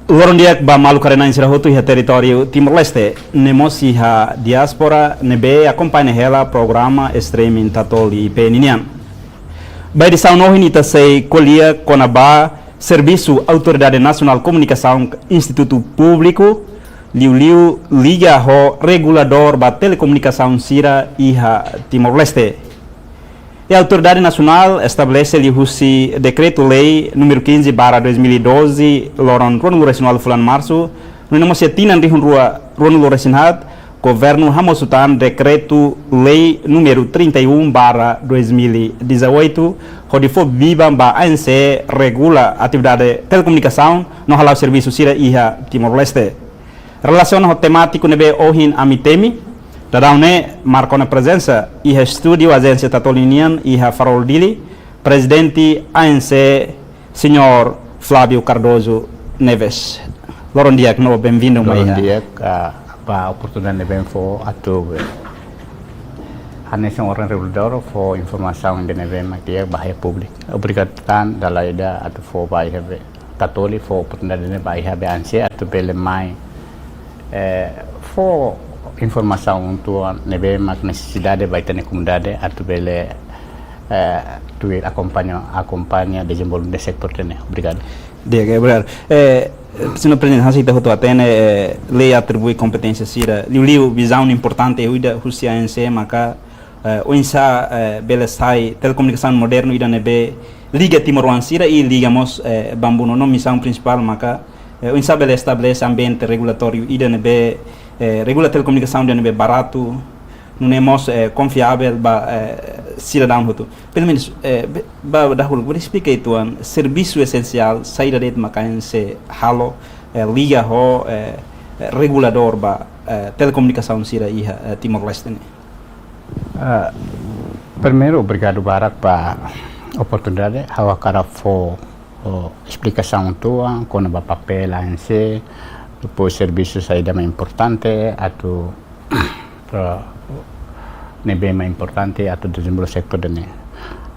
Lorong dia ba malu karena insira hotu iha território Timor-Leste, nemos iha diaspora nebe acompanha ela programa streaming tatoli peninian. Ba edição no hinita sei colia conaba Serviço Autoridade Nacional Comunicação Instituto Público liu liga ho regulador ba telecomunicação sira iha Timor-Leste. E a Autoridade Nacional estabelece o Decreto-Lei número 15/2012, lorong Ronu Regional Fulan Março, no nome setinan rihun Ronu Regional, Governo Hamosutan Decreto-Lei número 31/2018, onde for viva ba ANC regula atividade telecomunicação no halau serviço sira iha Timor-Leste. Relação ao temático nebe ohin amitemi, Dadawne marcou na presença iha estúdio agência tatolinian iha Farol Dili, presidente ANC, senhor Flávio Cardoso Neves. Lorong dia, bem-vindo. Lorong dia, a oportunidade de bem for atu a nação orang regulador for informação de neve makia bahaya publik. Obrigado tan dalaida atu for bahaya tatoli for oportunidade de bahaya be ANC atu bele mai for informação untuk nebe mak necessidade baita na comunidade atu bele tu acompanha desenvolvimento do setor tene. Obrigado. Diga, obrigado. Senhor Presidente, Hasita Hoto Atene, lei atribui competência sira. Liu visão importante é uida Rússia ANC, maka oinsa bele sai telecomunicação moderno ida nebe liga Timor-Leste sira e ligamos bambu no missão principal maka oinsa bele estabelece ambiente regulatório ida nebe regula telecomunicação ida nebe barato, não é mais confiável ba cidadão hoto. Pelo menos ba dahulu vou explicar itu serviço essencial saída de makan se halo liga ho regulador ba telecomunicação sira iha Timor-Leste. Primeiro, obrigado Barak pa oportunidade hawa cara for explicação tua com ba papel ANC depois serviço saída mais importante atu nebe mais importante atu desenvolver sector dene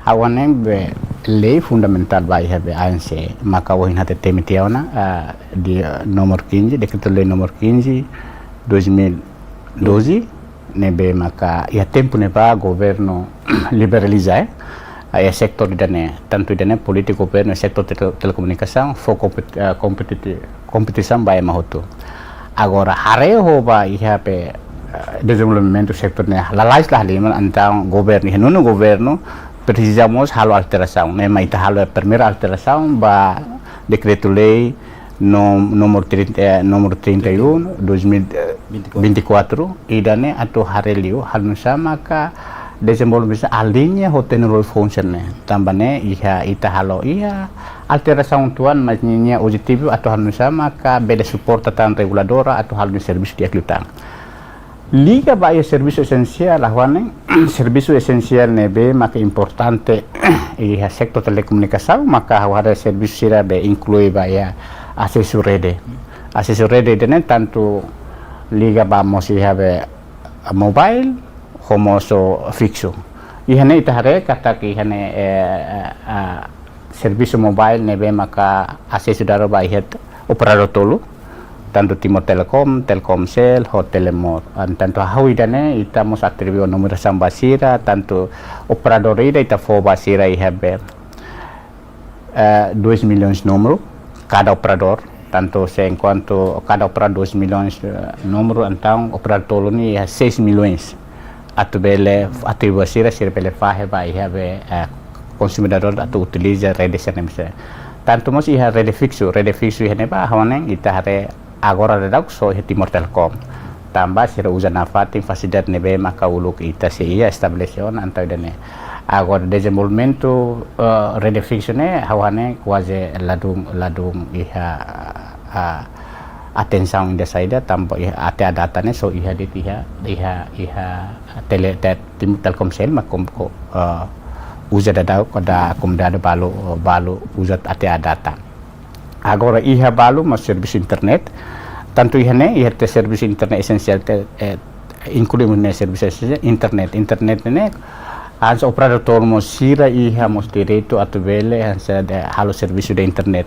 hawane be lei fundamental vai have ANC maka wo hinate temitiauna di nomor 15 decreto lei nomor 15 2012 nebe maka ya tempo neba governo liberalizar a sector dene tanto dene político governo sector telecomunicação for competição vai mahoto agora hareo ba ihape desenvolvimento sector ne lalais lah liman antang governo no governo precisamos halo alteração né mas halo primeira alteração ba decreto lei nomor 31 2024 idane atau harelio hanusa maka desenvolvimento alinha ho teknologi function tambane iha ita halo iha alteração tuan masnya objetivo atau hanusa maka beda support tan reguladora atau hal serviço dia klutang liga vai serviço essencial ahwane serviço essencial nebe maka importante iha sector telecomunicação maka hawada serviço sira be inclui vai acesso rede dene tanto liga vamos iha be mobile como so fixo ihane itahare kata ki ihane serviço mobile nebe maka acesso daro vai het operador tolo tanto Timor Telecom, Telkomsel, Telemor. Tanto hawidane ita mos atribui nomor sambasira, tanto operador ida ita fo basira ihabe 2 milhões número cada operador, tanto se enquanto cada operador 2 milhões número, então operador ni 6 milhões. Atubele atribuir sira bele fahe ba ihabe consumidor atau utiliza rede sernemse. Tanto mos iha rede fixo ihane ba hawane ita hare agora redak so Timor Telecom tambah sira usa nafating fasidad nebe maka uluk ita se ia establecion antau dene agora desenvolvimento rede fixo ne hawane quase ladung iha atenção da saída tambah iha até data ne so iha dit iha Timor Telkomsel makom ko usa dadau kada comunidade balu usa até data agora iha balu mas serviço internet tanto ihane te serviço internet essencial incluímos ne serviço essencial internet ne as operator mo sira iha mos direito atubele hansa de halo serviço de internet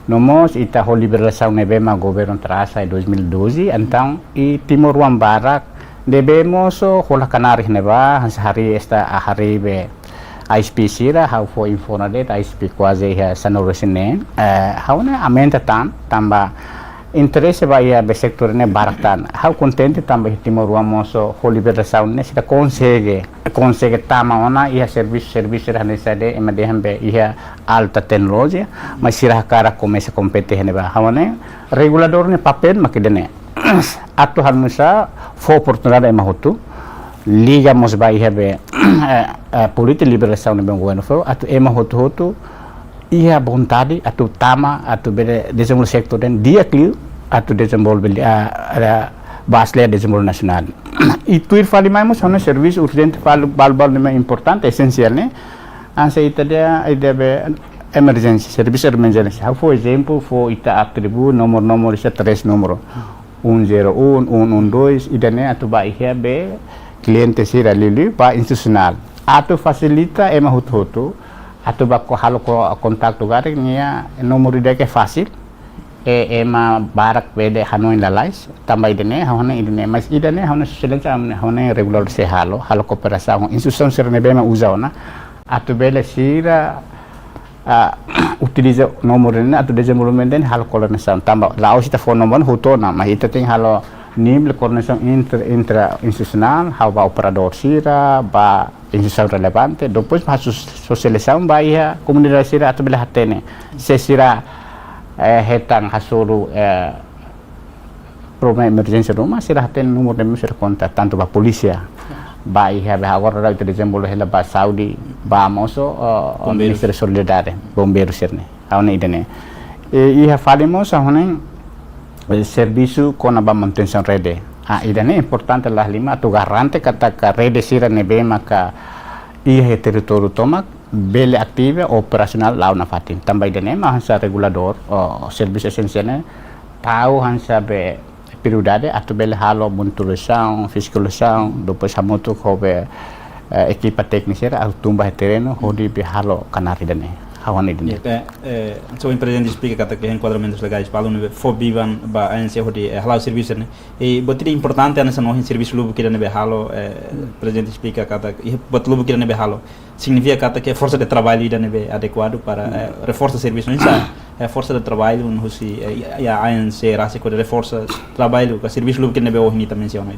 Nomos ita ho liberação nebema governo terasa em 2012, então e Timor Barat debemos hola canari neba hari esta hari be ISP sira how for informade ISP quase sanoresine hauna amenta tamba interesse vai be sector ne baratan how contente tamba Timor moso ho liberação ne sita consegue tama ona ia serviço nessa de emadehembe ia alta tecnologia mas sira cara começa competir neba hauna regulador ne papel makidene atu hamusa for oportunidade emahutu liga mos vai have política liberação no governo foi atu emahutu ia vontade atu tama atu bede desenvolver sektor den dia clear atu desenvolver basle desenvolver nasional itu irfali mai mos hona serviço urgente bal importante essencial né anse ita dia debe emergency serviço emergency how for example for ita atribu nomor isa 3 número 101, 112, idane atu ba be cliente sira lili ba institucional. Atu facilita ema hutu atu ba ko halo ko kontak gare nia nomor ida ke fácil ema barak bede hanoi lalais tambah idane hone idane mas idane hone silenca hone regular se halo kooperação instituição sira ne bema usaona atu bele sira utiliza nomor ini atau desenvolvement ini hal koordinasi tambah laos kita phone number hutona mas itu ting halo nível koordinasi intra institucional hal ba operador sira ba instituição relevante depois ba sosialização ba ia komunitas sira atau bila hatene sesira hetang hasuru problema emergency rumah sira hatene nomor demi sira kontak tanto ba polisia ba ia ba agora itu desenvolver hela ba Saudi ba moso ministério solidário bombeiro serne aone idene ia falemos ahone serviço com a manutenção rede idene importante lah lima tu garante kata ka rede sira nebe maka ia território tomak bele aktive operasional lau na fatin tambah idene mahasa regulador serviço essencial tahu hansa be prioridade atau bele halo monturação fiscalização depois hamutu kobe equipa teknis era au tumbah terreno hodi be halo canari dane hawani dane so o presidente explica que enquadramentos legais para o fobivan ba ANC hodi halo serviço né e botiri importante nessa no serviço lubu que dane be halo presidente explica que bot lubu que dane be halo significa que força de trabalho dane be adequado para reforçar serviço não força de trabalho no se a ANC rasa com reforça trabalho que serviço lubu que dane be o hini também menciona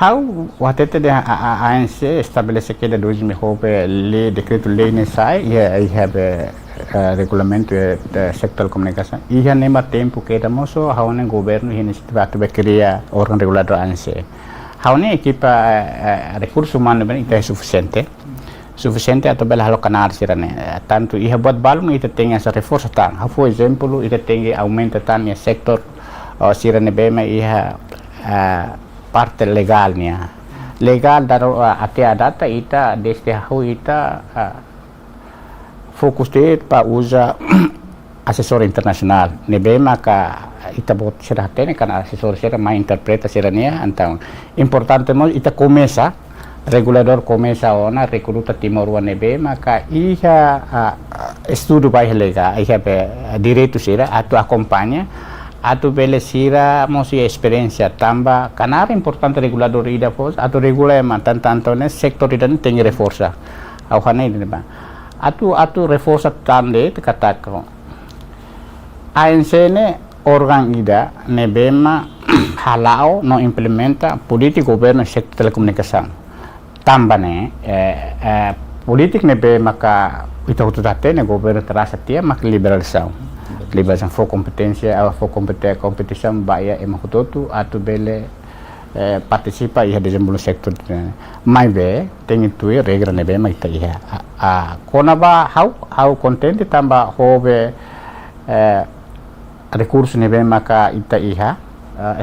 how watete de ANC estabelece que de 2009 lei decreto-lei ne sai e have regulamento de sector comunicação e já nem tempo que estamos how ne governo e instituto be cria órgão regulador ANC how ne equipa recursos humanos bem é suficiente atau bela halo canar sirane tanto ia buat balum ita tenha essa reforça tan por exemplo ita tenha aumenta tan ya sektor sirane bema ia parte legal nia legal daro até a data ita desde how ita fokus de pa usa assessor internacional nebema ka ita bot sira tene kana assessor sira mai interpreta sira nia então importante mo ita começa regulador começa ona recruta Timor nebema ka iha estudo vai legal iha be direito sira atu acompanha atu bele sira mosi experiência tamba canara importante regulador ida pos atu regulema tanto ne sektor ida tem reforça au hane ida ba atu reforça tande katako ANC ne organ ida nebema halao no implementa política governo sektor telecomunicação tamba ne politik nebe maka ita hututate ne governo terasa tia mak liberalização for competência for competição baia emahutotu atu bele participa ia desenvolver sektor mai be tem itu regra nebe mai ta ia kona ba how contente tamba hobe recurso nebe maka ita iha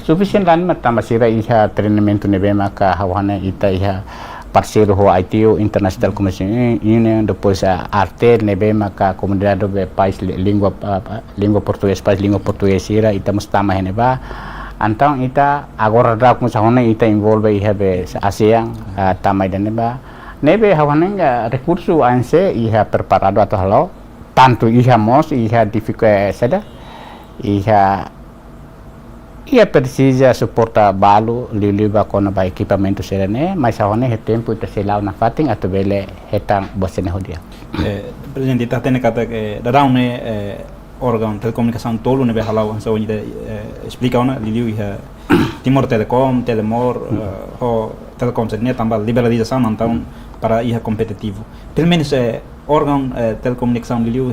sufficient lan tamba sira iha treinamento nebe maka hawane ita iha parceiro ho ITU International Commission Union depois arte nebe maka comunidade do país língua português ira ita mustama heneba então ita agora dá com sahone ita envolve iha be ASEAN tamai deneba nebe hawane recurso ANC iha preparado atau halo tanto iha mos iha dificuldade ia precisa suporta balu liu ba kona ba equipamento serene mas ahone he tempo ita selau na fating atau bele hetang bosene hodia Presidente, está tendo que dar órgão telecomunicação tolo ne halau hansa onde explica ona liu Timor Telecom, Telemor, o Telecom seria também liberalização então para ir competitivo. Pelo menos órgão telecomunicação liu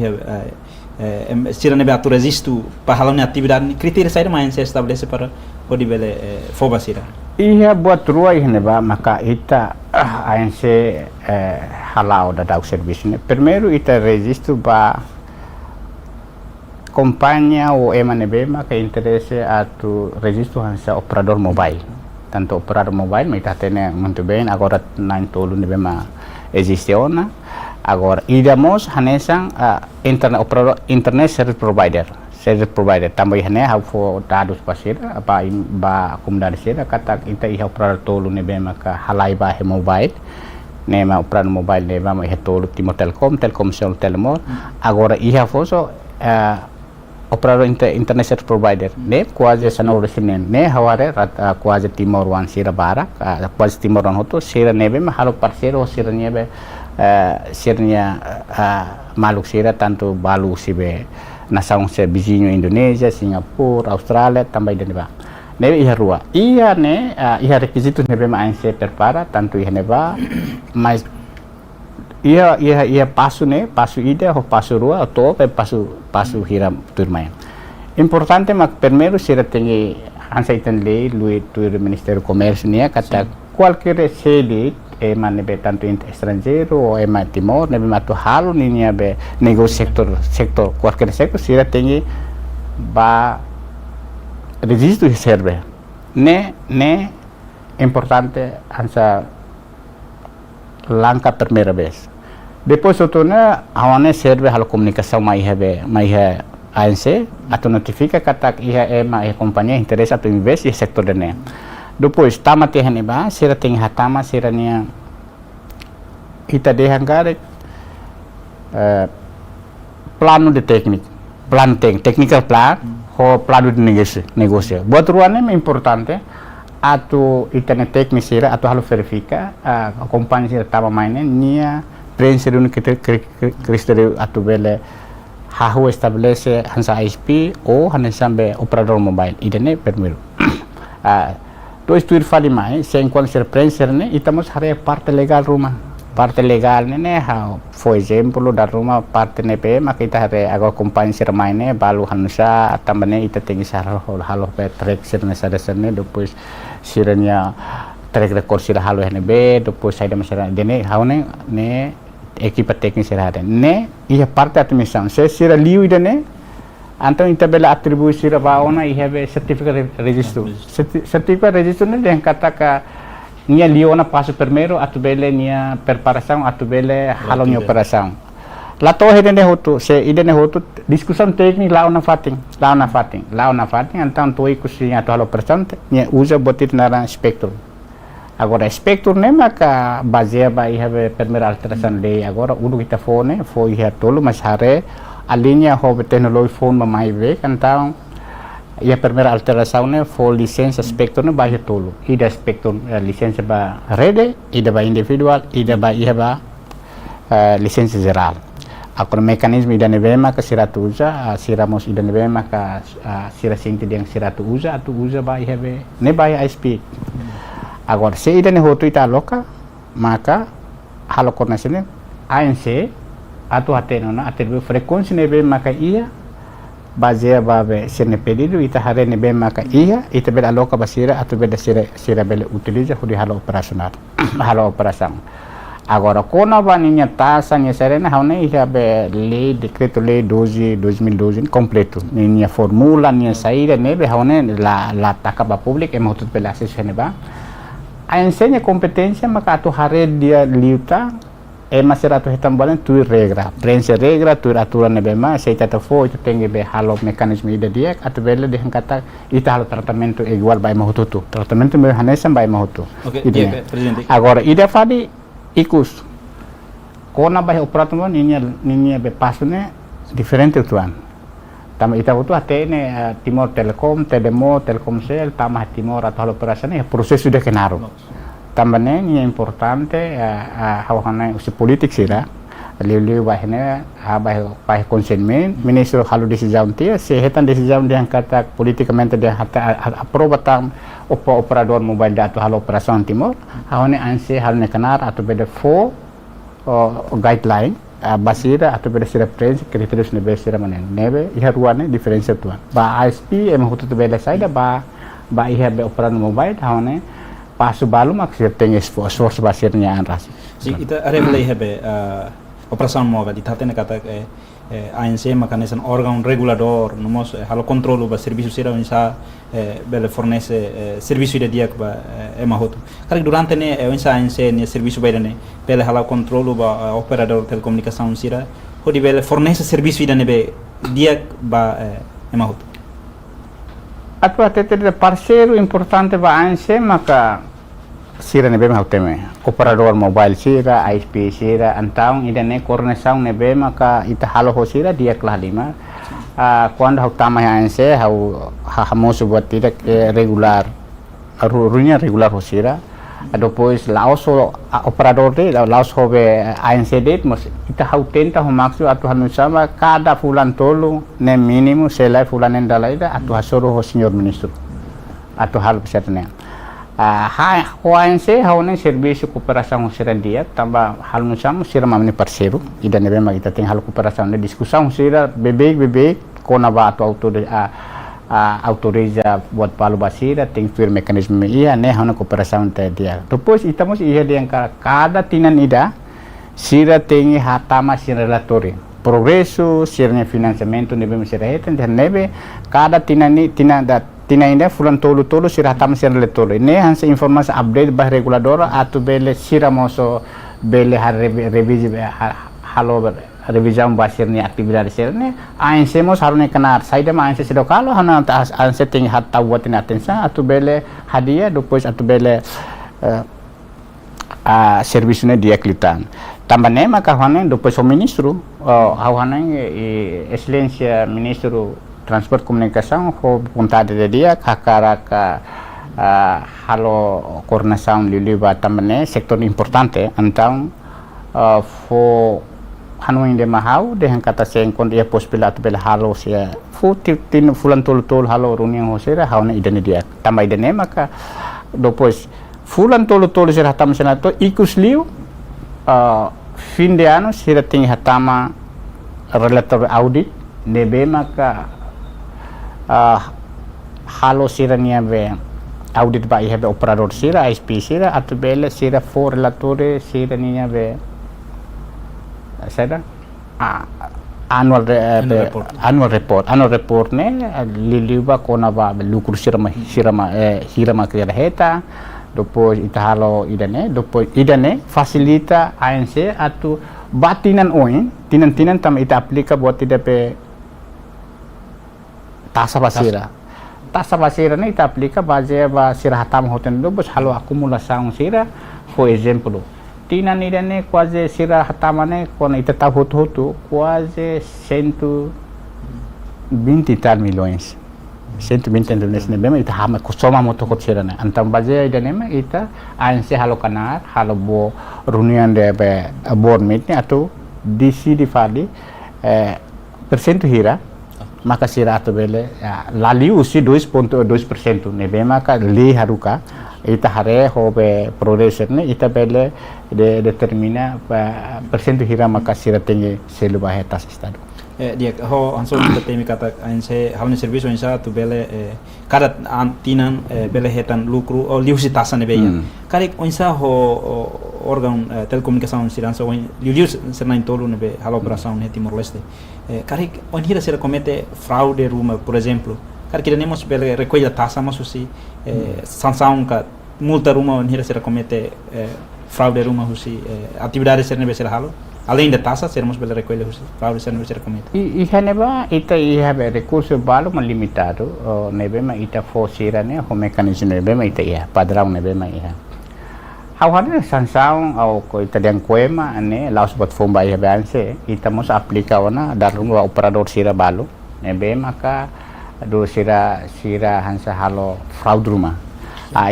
se não atur existo para halau atividade critérios sair mais se estabelece para poder bele fobasira. Ia buat rua ini ba maka ita ANC halau da dau serviço né. Primeiro ita registro ba companhia ou MNB maka interesse atu registro hansa operador mobile. Tanto operador mobile mas ita tene muito bem agora nain tolu nebe ma existe ona. Agora idamos hanesang internet service provider também hane hau fo dados pasira ba comunidade sira kata ita iha operador tolu nebe maka halai ba he mobile nema operador mobile neba ma he tolu Timor Telecom Telemor agora iha foso operador internet service provider ne quase sanau resinen ne haware quase Timor wan sira barak quase Timor wan hoto sira nebe ma halo parceiro sira nebe sirnya maluk sira tanto balu sibe nasaung se vizinho Indonesia, Singapura, Australia também de neba nebe iha rua iha ne iha requisitos nebe ma ANC prepara tanto iha neba mas ia passo ida ou passo rua atau passo hiram turmain importante mak primeiro sira tengi hansa itan lei lui do Ministério do Comércio nia kata qualquer sede nebe tanto estrangeiro ou Timor nebe matu halu nia be negócio sector qualquer sector sira tengi ba registro serve ne importante hansa langkah primeira vez. Depois outona awane serve halo comunicação mai ANC atau notifica kata iha companhia interessa atau invest di sektor dene. Depois tama te haneba sira ting hatama sira nia ita dehangare plano de technical plan ho plano de negócio. Buat ruannya importante atau itane teknis sira atau halo verifika kompanhi sira tama maine nia preencher un criterio atau bele hahu estabelece hansa ISP ou hansambe operador mobile idene permiru to estuir fali mai se enquanto ser preencher ne itamos hare parte legal ne ha for exemplo da rumah parte nepe maka ita hare agora kompanhi sir maine balu hansa tambane ita tengi sar halo pe track sir ne sadasane depois sirnya track record sir halo hne depois saida masyarakat dene haune ne equipa teknis sira ne ia parte admissão se sira liu idane então ita bela atribui sira baona ia be certificate registro ne den kata nia liu na passo primeiro atu bele nia preparação atu bele halonnya operação lato hedene hotu se idene hotu discussão técnica lá na fating então tu ikusi atu halo operação nia usa botit nara spectrum. Agora spectrum ne maka baseia ba iha primeira alteração lei agora uno kita phone foi iha tolo mas hare a linha ho teknologi phone ma mai ve então ia primeira alteração ne foi licença spectrum ne ba iha tolo ida spectrum licença ba rede ida ba individual ida ba iha ba licença geral agora mekanisme ida ne ve maka siratu usa siramos ida ne ve maka sira sinti yang siratu usa atu usa ba iha ve ne ba ISP. Agora se ida ne hotu ita loka maka halo koordinasi ANC atau hatena atribu frekuensi nebe maka ia baseia babe sene pedido ita hare nebe maka ia ita bela loka basira atau beda sira bela utiliza hudi halo operasional halo operação. Agora kona vaninya taxa nya serena haune ia be lei decreto lei 12/2012 completo nia formula nia saída nebe haune la takaba pública emotut bela acesso neba ANC competência maka atu hare dia liuta masirato hitam balen tu regra prensa regra tu aturan nebe ma seita ta fo itu tengi be halo mekanisme ida dia atu bele de kata ita halo tratamento igual by mahututu tratamento me hanesa by mahutu presidente agora ida fadi ikus kona by operator ninya be pasune diferente tuan Tama ita itu hati ini Timor Telekom, Telkomsel, tama Timor atau hal operasi ini proses sudah kenaruh. Tambahnya ini importante hawana usi politik sih lah. Liu bahine bah konsenmen ministro halu decisão dia sehetan decisão dia kata politicamente dia aprovatam operador mobile data hal operasi Timor. Hawana anse hal kenar atau beda guideline basira atau beda sira preference kriterius nebe sira mana nebe iha ruane diferensia tuan ba ISP hutu tu beda saida ba iha be operan mobile haone pasu balu mak sir teng source basirnya anras si ita are bela iha be operação mobile ita tena kata ANC makanesan órgão regulador nomos halo controlo ba serviço sira onsa bela fornece serviço ida dia ba emahotu kali durante ne onsa ANC ne serviço ba ne bela halo controlo ba operador telecomunicação sira hodi bela fornece serviço ida ne be dia ba emahotu atau até parceiro importante ba ANC maka sira nebe ma hoteme operador mobile sira ISP sira antaung ida ne coordenação nebe maka ita halo ho sira dia kelas 5 quando hau tama ANC hamos buat tidak regular runya regular ho sira depois laos operador de laos ho be ANC de mas ita hau tenta ho maksu atu hanu sama cada fulan tolu ne mínimo selai fulan endala ida atu hasoro ho senhor ministro atu hal besarnya ANC haune serviço cooperação sira dia tambah hal nusam sira mamni parceiro ida nebe ma ita tem hal cooperação de discussão sira bebek kona ba atau autoriza buat palu basira tem fir mekanisme ia ne hauna cooperação te dia depois ita mos ia dia cada tinan ida sira tem hatama sira relatori progresso sira financiamento nebe sira heten nebe cada tina inda fulan tolu sira tam sira letolo ne hansa informasi update bah regulador atau bele sira moso bele har revisi halo revisão basirnya aktivitas sirne ANC mos harune kenar saida ma ANC sido kalau hana ANC ting hatta buatin atensa atau bele hadiah depois atau bele servisnya dia klitan tambahnya maka hana depois o ministro hana excelência ministro transport comunicação ho vontade de dia kakaraka halo coordenação liliba tambahnya sektor importante então fo hanu inde mahau de kata seng kon dia pospilat bel halo sia tin fulan tol halo runiang hosera hauna idane dia tambah idane maka depois fulan tol sira hatam senato ikus liu fin de ano sira ting hatama relator audit nebe maka halo sira nia be audit ba iha be operador sira ISP sira atau bele sira for relatore sira nia be saya annual report ne liliba kona ba lucro hirama kriya heta depois ita halo idane facilita ANC atau batinan tinan tam ita aplika buat tidak pe tasa basira ne ita aplika baje ba sira hatam hoten do bos halo akumulasaung sira for example tinan idane quase sira hatamane kona ita ta hotu quase 120 milhões 120 milhões ne bema ita hama kusoma moto kot sira ne antam baje idane ma ita ANC halo kanar halo bo reunião de board meeting atau DC di fali persentu hira maka sira atau bele lali usi 2.2% ne bema ka li haruka ita hare hobe progresser ne ita bele determina persentu hira maka sira tinggi seluba hetas estado dia ho anso kita temi kata ANC halne serviço insa tu bele kada antinan bele hetan lucro o liusi tasan ne beya kare insa ho órgão telecomunicação sirança o lius serna intolo ne be halo operação ne Timor Leste kare on hira sira comete fraude ruma por exemplo kare que temos bele recolha taxa mas usi sanção ka multa ruma on hira sira comete fraude ruma usi atividade serna be sira halo além da taxa sermos bela recolher fraude serna be sira comete iha neba ita iha be recurso balu limitado nebe ma ita fo sira ne ho mecanismo nebe ma ita iha padrão nebe ma iha hawada sansaung au ko ita yang kuema ane laos buat fomba iha banse ita mos aplika wana dalam operador sira balu nebe maka do sira hansa halo fraud rumah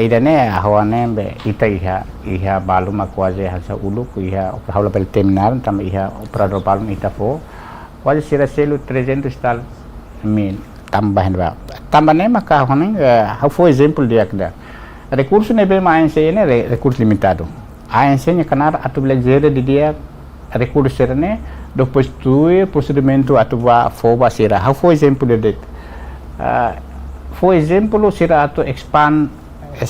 idane ahwane be ita iha balu makwaje hansa uluk iha halo bel terminal tam iha operador balu ita fo waje sira selu 300 tal mil tambahne maka ahwane for example dia kada recurso nebe ma ANC ne recurso limitado ANC nya kanar atu bela jere di dia recurso serane depois tu procedimento atuva foba sira how for example de for example sira atu expand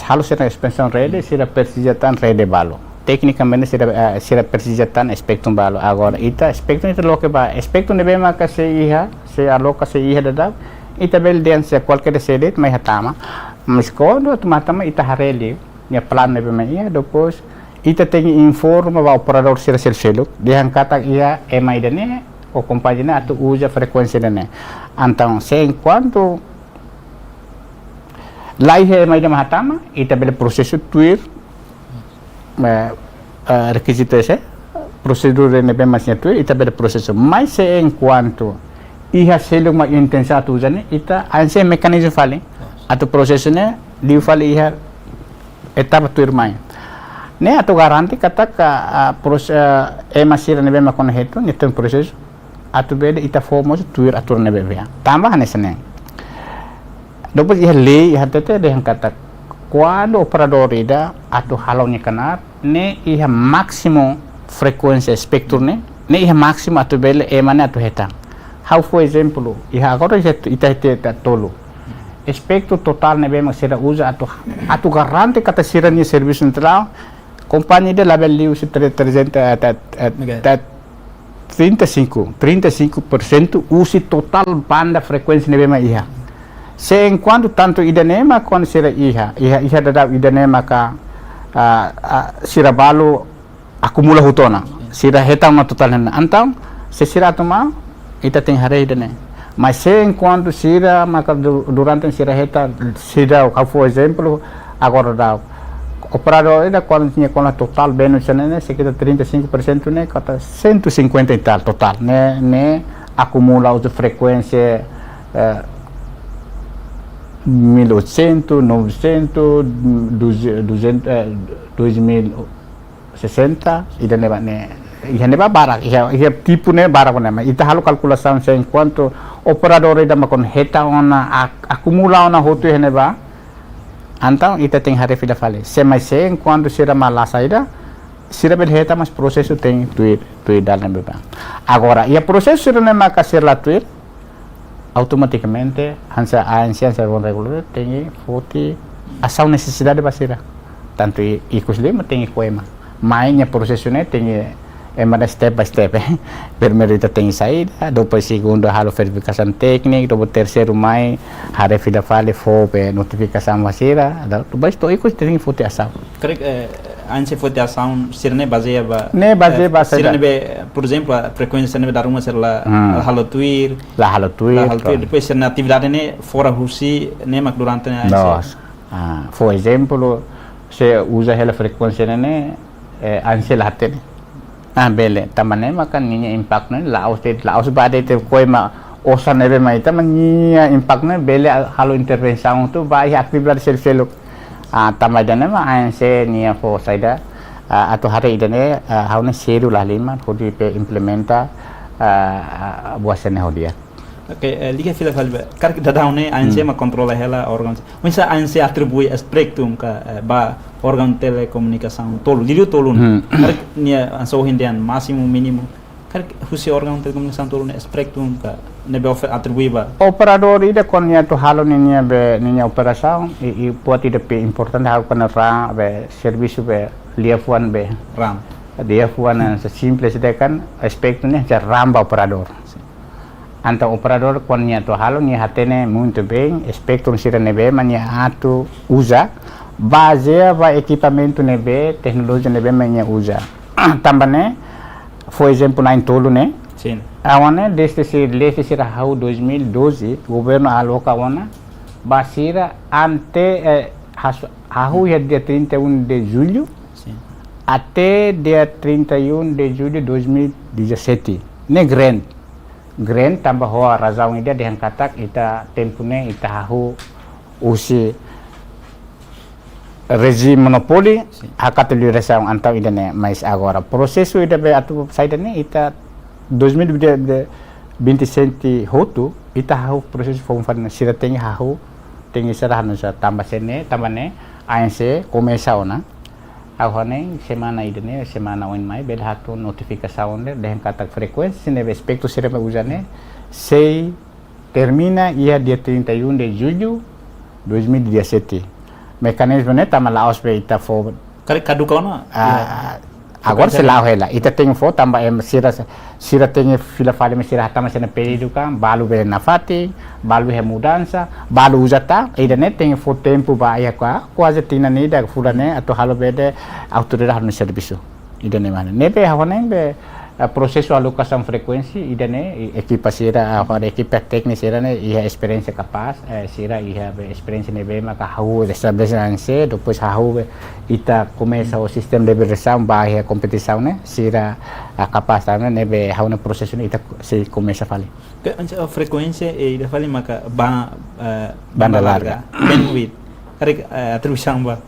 halo sira expansion rede sira persijatan rede balo tecnicamente sira persijatan spectrum balo agora ita spectrum ita loke ba spectrum nebe maka se aloca se iha dadap ita bel dense qualquer sede mai hatama mas quando automaticamente ita hareli nya plan nebe mai depois ita tem informa o operador sira selseluk dia kata ia emai dane o companhia atu usa frekuensi dane então se enquanto lá ia emai dama hatama ita bele processo tuir requisito esse procedura nebe masnya tuir ita bele processo mas se enquanto ia seluk ma intensa tu usane ita anse mecanismo fale atu processo ne li fale ia etapa tuir mai ne atu garanti kata ka masira nebe makon hetu netem proses atu bede ita formos tuir atur nebe ya tambah nesene depois ia lei ia tete de kata quando operador ida atu halaunya kanar ne ia maximum frekuensi spektrum ne ia maximum atu bele emane atu heta how for example ia agora ita tolo spektrum total nebe masira usa atu garanti kata sirani serviço central companhia de label liu se 35% usi total banda frekuensi nebe ma iha se enquanto tanto idanema quando sira iha dadap idanema ka sira balu akumula hutona sira hetang ma total hena antang se sira tuma ita tem hare idane mas se enquanto sira maka durante sira heta sira for example agora dá operador ainda quando tinha com a total bênus né sekitar 35% né kata 150 e tal total né acumula os frequência 1800 900 200 2060 ida né ia neba barak ia tipo né barak né mas ita halu calculação se enquanto operador ainda makon heta ona acumula ona hotu neba então ita tem hari fila fale se mas se enquanto sira malasaida sira bel heta mas processo tem tuir dalam beba agora ia processo sira ne maka sira tuir automaticamente hansa ciência regular tem foti ação necessidade basira tanto ikut lima tem coema mainnya processo ne tem emang step by step primeiro ita tem saída depois segundo halo verificação técnica depois terceiro mai hari fila fale fope notificação vasira depois to ikut tem foto ação anse foto ação sirne baseia sirne por exemplo a frequência nebe da rumah serla halo tuir depois sirne atividade ne fora husi ne mak durante ne for exemplo se usa hela frequência ne anse laten bele tamane maka ninya impact ne laos bade te koima osan nebe mai tamanya impact ne bele halo intervenção tu vai atividade selseluk tamadane ma ANC nia fo saida atau hari idane hauna seru lah lima hodi pe implementa buasane hodia liga fila falba kar dadaune ANC ma controla hela organ misa ANC atribui spectrum ka ba organ telecomunicação tolo lirio tolo kar nia so hindian máximo mínimo kar husi organ telecomunicação tolo ne spectrum ka nebe atribui ba operador ida kon nia to halo ninya operação e pode ida pe importante hal kana ra be serviço be liafuan be ram liafuan simples ida kan spectrum ne ram ba operador Então operador quando nia to halo nia hatene muito bem spectrum sira nebe mania atu usa baseava equipamento nebe tecnologia nebe mania usa também for exemplo na tolo né sim awana desde sira hau 2012 governo aloca wana basira ante hau ya dia 31 de julho sim até dia 31 de julho de 2017 né grande grand tambah hoa razau ida dehang katak ita tempune ita hahu usi regime monopoli hakat li resau antau ida ne mais agora prosesu ida be atu saida ne ita 2020 hotu ita hahu proses form fan sira tengi hahu tengi sarah nusa tambah sene tambane ANC komesa ona ahone semana ida ne semana on mai bed hatu notificação de dehang katak frekuensi ne respecto sira me usane sei termina ia dia 31 de julho 2017 mekanisme ne tama laos be ita fo Kari kaduka ona. agora se lao hela ita tem fo tamba sira tem fila fale me sira tama sena período kan balu be na fati balu he mudança balu usata ida ne tem fo tempo ba ya quase tina ne da fulane atau halo be de autoridade no serviço ida ne mana ne be hawane be processo alocação frekuensi ida ne equipa sira agora equipa técnica sira ne ia experiência capaz sira ia experiência ne be maka hau estabelecer depois hau ita começa o sistema de versão bahia competição ne sira capaz também ne be hau ne processo ne ita se começa a falar A frequência e ida fale maka banda larga bandwidth. Kari atribuição ba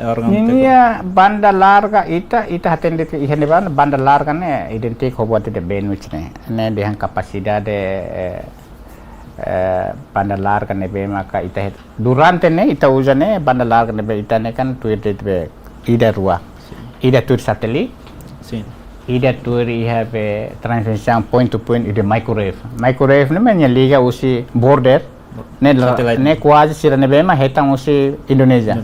ini ya banda larga ita atende ihane banda larga ne identik buat de bandwidth ne dengan kapasitas de banda larga ne be maka ita durante ne ita usane banda larga ne be ita ne kan tuir be ida rua ida tuir satelit sim ida tuir iha be transmissão point to point ida microwave ne men liga usi border ne quase sira ne be ma hetang usi Indonesia.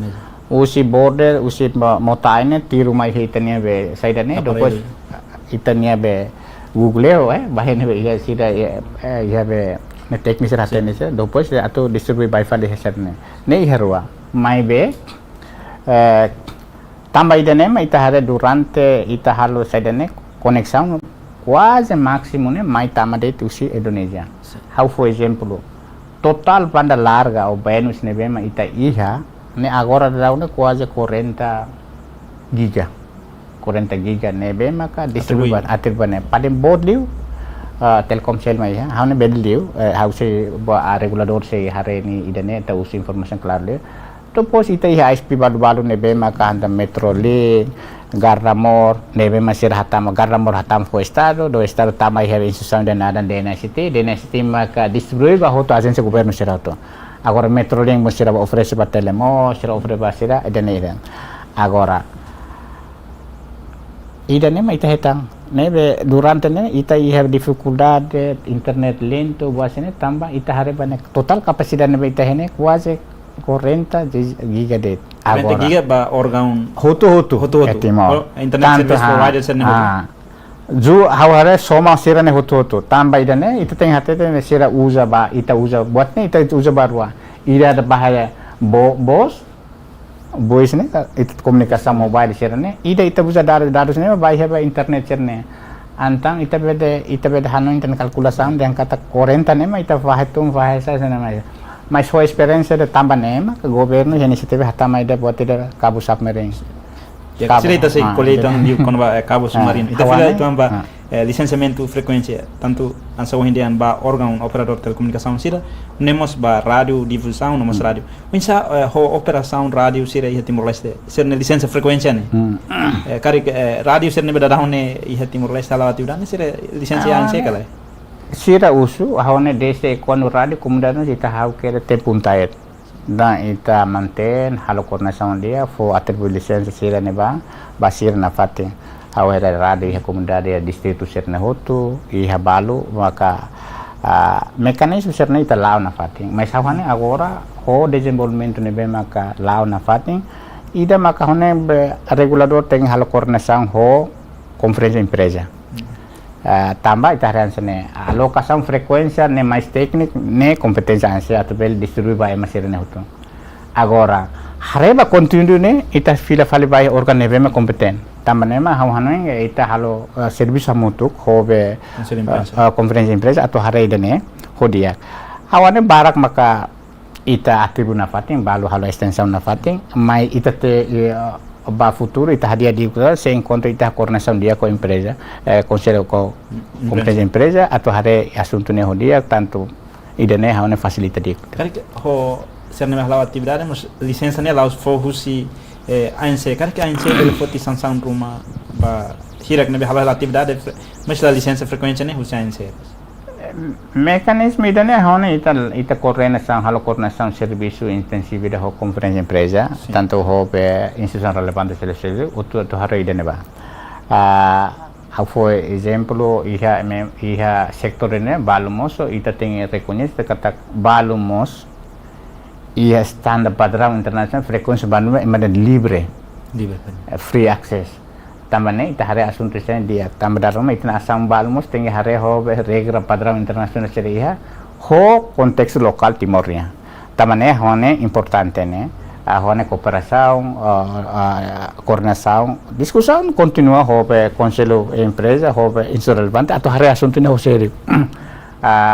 Usi border usi motaine tiru mai hitania be saidane depois itania be google bahen be ya sida ya be ne teknis ratene se depois atau distribui by file heserne ne herwa mai be tambah idane mai ita hare durante ita halo saidane conexão quase máximo ne mai tamade usi Indonesia how for example total banda larga o benus ne be mai ita iha ne agora dauna quase 40 giga ne be maka distribuiban atribuan pada board liu Telkomsel mai ha ne bed liu hause regulador se hare ni idane ta usi information clar liu to pos ita iha ISP balu ne be maka anda Metrolink Garramor ne be masir hatam Garramor hatam fo estado do estado tamai have instituição de nada DNST maka distribui ba hoto agência governo serato agora Metrolink mostra oferece para telemo mostra oferece para sira edene agora idane mai hetang nebe durante ne ita have dificuldade internet lento buasene tambah ita hare banyak total kapasitas nebe ita hene quase 40 giga de agora 40 giga ba órgão hoto internet service provider serne ju haware soma sira ne hoto tambah idane ita teng hate ne sira usa ba ita usa buat ne ita usa barua ida ada bahaya voice ne ita komunikasi mobile sira ne ita usa darus ne ba have internet serne antang ita bede hanu internet kalkulasi dan kata 40 ne ma ita fahatung fahasa sana mas foi experiência de tambah ne ma ke governo yani sitebe hatama ida buat ida kabu submarine cerita se coletam di quando ba cabo submarino ita fila itu amba licenciamento frequência tanto ansa hindian ba órgão operador telecomunicação sira nemos ba rádio difusão nemos rádio insa operação rádio sira ia Timor Leste ser licença frequência ne kari rádio ser ne beda dahone ia Timor Leste alawati udan sira licença yang se kala sira usu hawne dese quando rádio kemudian kita hau kere te puntaet dan ita manten halo koordinação dia fo atribuir licença sira ne ba basir na fate awera radio ya comunidade distrito serna hotu iha balu maka mekanisme serna ita lao na fate mas hawane agora ho desenvolvimento ne be maka lao na fate ida maka hone regulador tem halo koordinação ho conferência empresa tambah ita sene alocação frequência ne mais técnico ne competência ansia atau bel distribui ba masir ne hotu agora hareba continue ne ita fila fali ba organ ne be kompeten tambah nema hanu ita halo service hamutuk hobe conference empresa atau hare idane hodia hawane barak maka ita atribu na fating balu halo extension na fating mai ita te ba futuro ita hadia di se encontro ita coordenação dia com a empresa conselho com empresa empresa atau hare assunto ne hodia tanto idane haone facilita di cara que ho ser nem lá atividade mas licença né lá os fogos se ANC cara que ANC ele foi sanção ruma ba hirak ne hala atividade mas a licença frequência né os ANC mecanismo idane haone ita coordenação halo coordenação serviço intensivo da conferência empresa tanto ho pe instituição relevante selesele outro hare idane ba for exemplo iha sektor ini balumos ita tem reconhece kata balumos ia standar padrão internasional frekuensi balumos emang libre free access tambane ita hari asunto sen dia tambah darama ita asam balumos tinggi hari ho regra padrão internasional seria ho konteks lokal timornya tambane hone importante ne hone cooperação coordenação discussão continua hobe conselho empresa hobe insurelevante atau hari assunto ne hoseri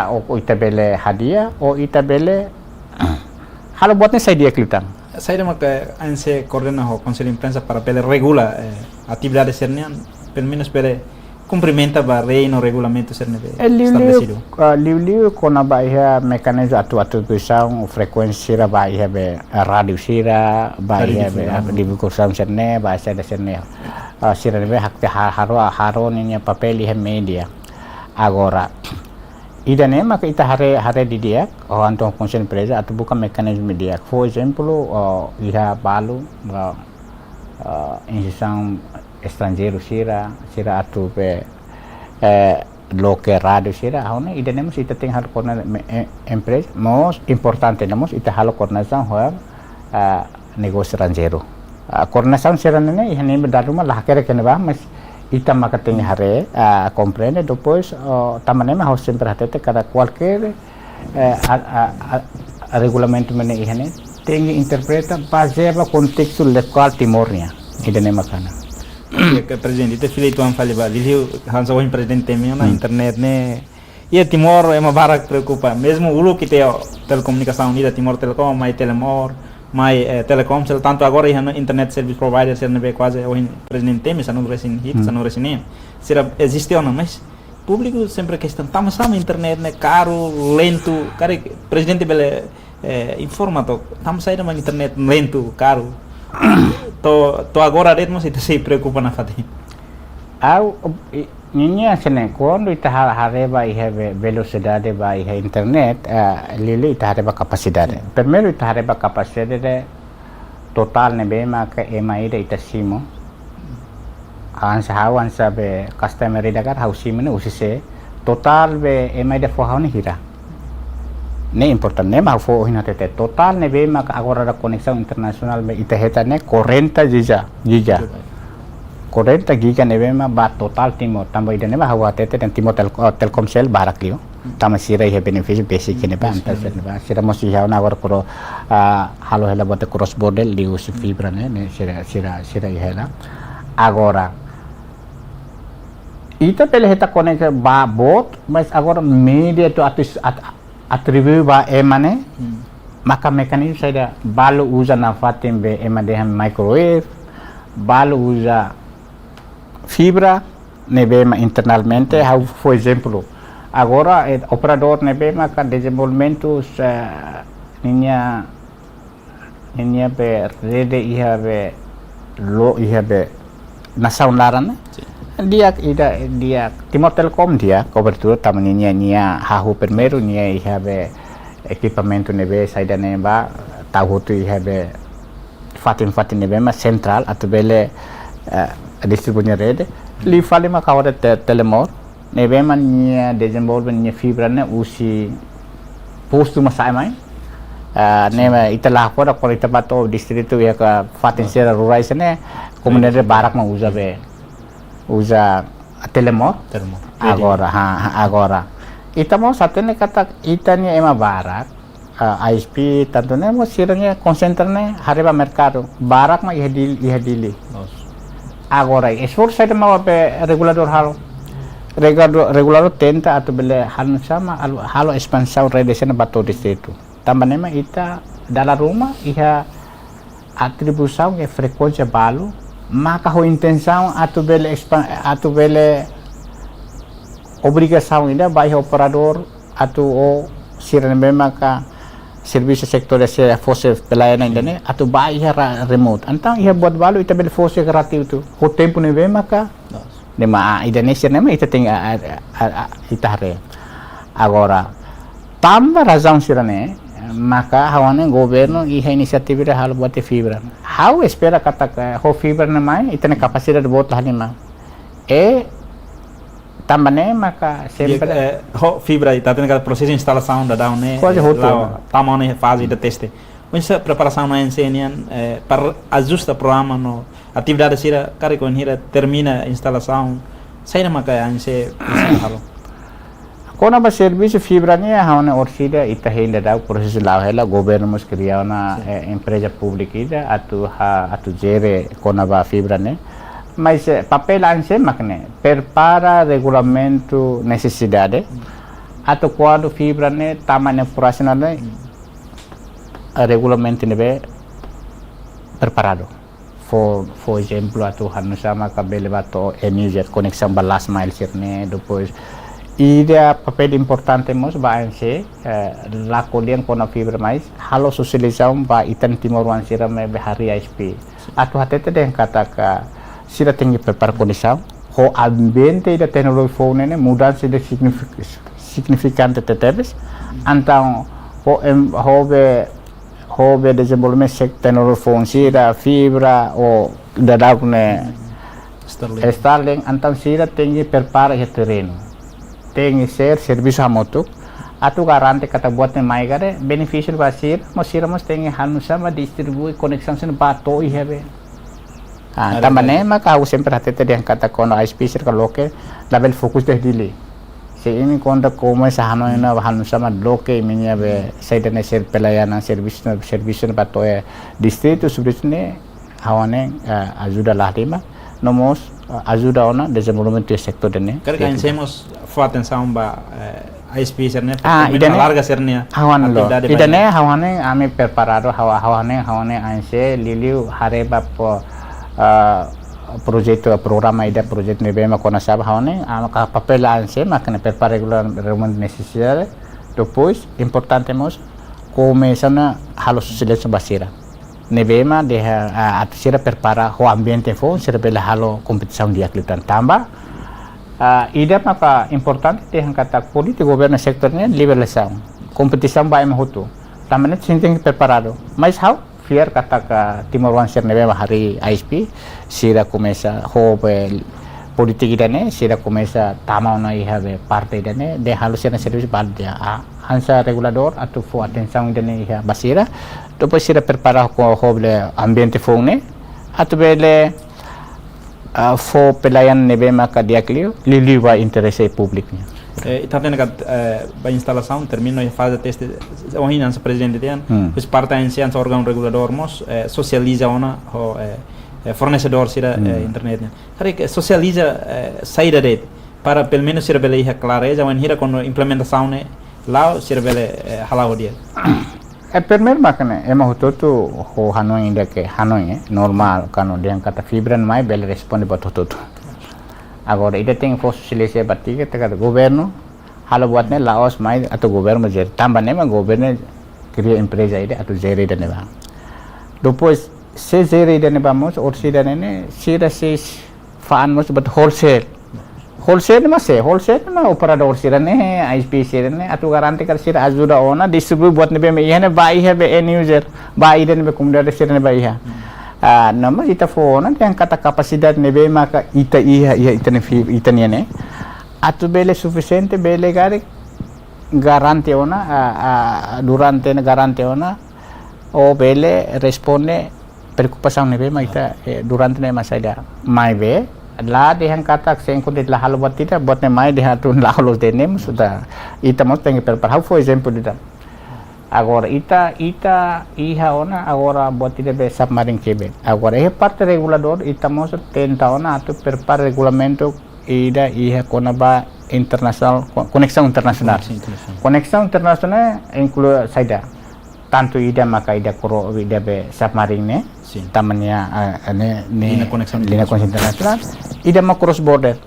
o itabele hadia o itabele halo buatnya saya dia klitan saya maka ANC coordena ho conselho imprensa para pele regula atividades sernian pelo menos pele cumprimenta ba lei no regulamento sernebe estabelecido liu kona ba iha mekanisme atribuição frekuensi ba iha be radio sira ba iha be dibukursam serne ba sada serne sira be hakte haro ninya papel iha media agora idane maka ita hare di dia anto konsen empresa atau bukan mekanisme dia for example iha balu instituição estrangeiro sira atu pe local radio sira haune ida nemos ita tem hal corna empresa most importante nemos ita hal coordenação ho negócio estrangeiro coordenação sira nene ihane daruma lah kere kene ba mas ita maka tem hare compreende depois tamane ma host sempre hatete cada qualquer regulamento mene ihane tem interpreta baseado contexto local timornia ida ne makana que presidente itu filho tuan fale ba liu hansa o presidente meu na internet né e Timor é uma barak preocupa mesmo ulu que tem telecomunicação unida Timor Telecom mais Telemor mais Telecom sel tanto agora e internet service provider ser nebe quase o presidente tem sanu recém hit sanu recém será existe ou não mas público sempre questão tá mas sama internet né caro lento cara presidente bele informa to tá mas saída uma internet lento caro to agora ritmo se preocupa na fati niña sene quando ita hareba iha velocidade ba iha internet lili ita hareba capacidade primeiro ita hareba capacidade total ne be maka ema ida ita simo hawan sabe customer ida kar hausi mene usise total be ema ida fo hauni hira ne important ne ma fo hina tete total ne be maka agora da conexão internacional be ita heta ne 40 giga 40 giga ne be ma ba total Timor tambah ida ne ba hawa tete dan Timor Telkomsel barak liu tama sira ihe benefit basic ne ba anta ne ba sira mo si hauna agora kuro halo hela bote cross border liu si fibra ne sira ihela agora ita pele heta conexão ba bot mas agora media to atribuir ba emane maka mekanisme saya balu usa na fatim be emade microwave balu usa fibra nebe ma internamente how for example agora operador nebe maka desenvolvimento ninya be rede iha be nasaun laran dia Timor Telecom dia cobertura tamannya nia hahu primeiro nia ihabe equipamento nebe saida neba tahu tu ihabe fatin nebe ma central atau bele distribunya rede li fale ma kawada Telemor nebe man nia desenvolvement nia fibra ne usi postu masai mai neba italah kora ita bato distrito ya ka fatin sera rurai sene komunidade barak ma usa Telemor agora ita mo satene kata itanya ema barak ISP tentunya mo siranya konsentrane hareba mercado barak ma ihadili agora esforço saya mau be regulador tenta atau bele hal sama halo expansão redescendo bato distrito também ita dalam rumah iha atribuição que frequência balu maka ho intenção atu bele obrigação ida vai operador atu o sirene maka serviço sektor se fosse pelayanan indane atu vai remote então ia buat balu ita bele fosse gratis tu o tempo ne be maka nema idane sirene ita tem ita hare agora tambah razão sirene maka hawane governo iha inisiativa hal buat fibra how espera kata ho fibra na mai itane capacidade buat halima tambane maka sempre ho fibra está tendo processo de instalação da down né lá tamone fase de teste essa preparação na ensenian para ajusta programa no atividade sira cara com hira termina a instalação sai na maka anse halo kona ba serviço fibra ne hawane orsida ita hele da processo lá hela governo mus criar na empresa pública ida atu jere kona ba fibra ne mas papel anse makne prepara regulamento necessidade atau quadro fibra ne tamanho operacional ne regulamento ne be preparado for exemplo atu hanu sama kabel bato eniger conexão balas mile sirne depois ida papel importante mos ba anse la kolian kona fibra mais halo socialização ba itan timor wan sira me behari ISP atu hatete den kata sira tinggi prepara condição ho ambiente da teknologi phone ne mudança de significante tetebes então ho be desenvolvimento sek teknologi phone sira fibra o dadap ne Starlink então sira tinggi prepara ya terreno tinggi ser serviço remoto atu garante kata buat ne mai gare beneficial basir mosira mos tinggi hanusa ma distribui conexão sen bato ihebe tambane maka aku sempre hatete yang kata kono ISP sir kaloke label fokus deh dili se ini konda como esa hano ina hanu sama loke minya be saidane ser pelayanan service ba to distrito subdisne hawane ajuda lahdima nomos ajuda ona desenvolvimento sektor dene karena hemos fo atenção ba ISP serne larga serne hawan lo idane hawane ame preparado hawane anse liliu hareba po projeto programa ida projeto nebe ma kona sab hawane maka papel anse makne prepara regulamento necessário depois importante mos começando halo sociedade basira nebe ma de atsira prepara ho ambiente fo sira bela halo competição dia klitan tamba ida maka importante de kata político governo sektor ne liberalização competição ba em hoto também tem preparado mas how fiar kata ka timor wan sir nebe hari ISP sira começa ho politik idane sira começa tama na ihabe parte idane de halu sira serviço baldia hansa regulador atau fo atenção idane iha basira depois sira prepara ko hoble ambiente fone atau bele fo pelayan nebe maka diaklio liliwa interesse publiknya está tendo a instalação termina a fase de teste o hinança presidente tem os parte em ciência órgão regulador mos socializa ona o fornecedor sira internet hari que socializa saída rede para pelo menos sira bele clareza when hira com implementação ne lá sira bele halau dia primeiro makane ema hototo ho hanoi inda ke hanoi normal kano dia kata fibran mai bele responde ba hototo agora ida tem socialize batika kata governo halo buatnya laos mai atau governo jer tambah nema governo cria empresa ida atau jere dan neba depois se jere dan neba mos orsi dan ne sira se fan mos but wholesale ma operador sira ne ISP sira ne atau garanti kar sira ajuda ona distribute buat nebe me ihane bai have end user bai dan nebe kumda sira ne bai ha nama ita phone yang kata kapasitas nebe maka ita ne atau bele suficiente bele gare garante ona durante garante ona o bele responde preocupação nebe maka durante ne masalah mai be la yang kata sengkut la halo buat tidak buat ne mai dia tun la halo denem sudah ita mau tengi per for example dita agora ita iha ona agora buat tidak be submarine cable agora parte regulador ita mau tenta ona atau prepara regulamento ida iha konaba internasional conexão internacional inclui saida tanto ida maka ida kuro ida be submarine ne Sim. tamannya Linha conexão linha conexão internasional ida ma cross border